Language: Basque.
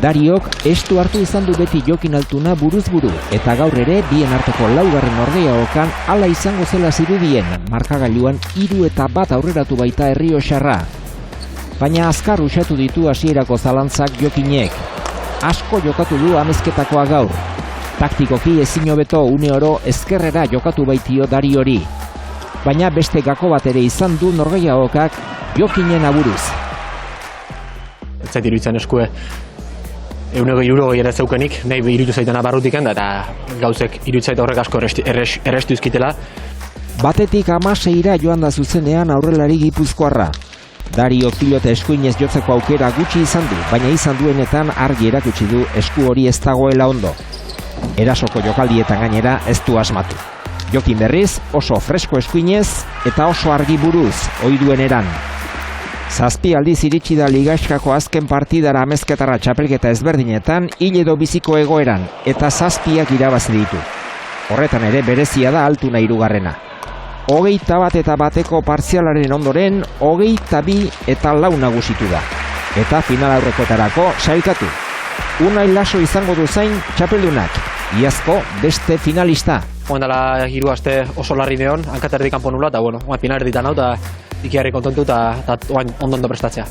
Dariok estu hartu izan du beti Jokin Altuna buruz buru, eta gaur ere bien arteko laugarren norgehiagokan hala izango zela zirudien, markagailuan 3-1 aurreratu baita Errioxarra. Baina azkar usatu ditu hasierako zalantzak Jokinek. Asko jokatu du amezketakoa gaur. Taktikoki ezin hobeto une oro ezkerrera jokatu baitio Dariori. Baina beste gako bat ere izan du norgehiagokak Jokinen aburuz. Ez zait iruditzen eskue €100 ere zeukenik, nahi iruditu zaitena barrutiken, eta gauzek iruditzait horrek asko errestu izkitela. Batetik 16ra joan da zuzenean aurrelari Gipuzkoarra. Dario pilota eskuinez jotzeko aukera gutxi izan du, baina izan duenetan argi erakutsi du esku hori ez dagoela ondo. Erasoko jokaldietan gainera ez du asmatu. Jokin berriz oso fresko eskuinez eta oso argi buruz, ohi duen eran. 7 aldiz iritsi da ligaxkako azken partidara amezketarra txapelketa ezberdinetan hil edo biziko egoeran, eta 7 irabazi ditu. Horretan ere berezia da Altuna 3. 21 partzialaren ondoren 22 eta 4 nagusitu da. Eta final aurrekotarako sailkatu. Unai Laso izango du zain txapeldunak, iazko beste finalista. Dela 3 aste oso larri neon, hankaterdik kanpo nula, eta final erditan hau, eta ikiarri kontentu eta ondo prestatzea.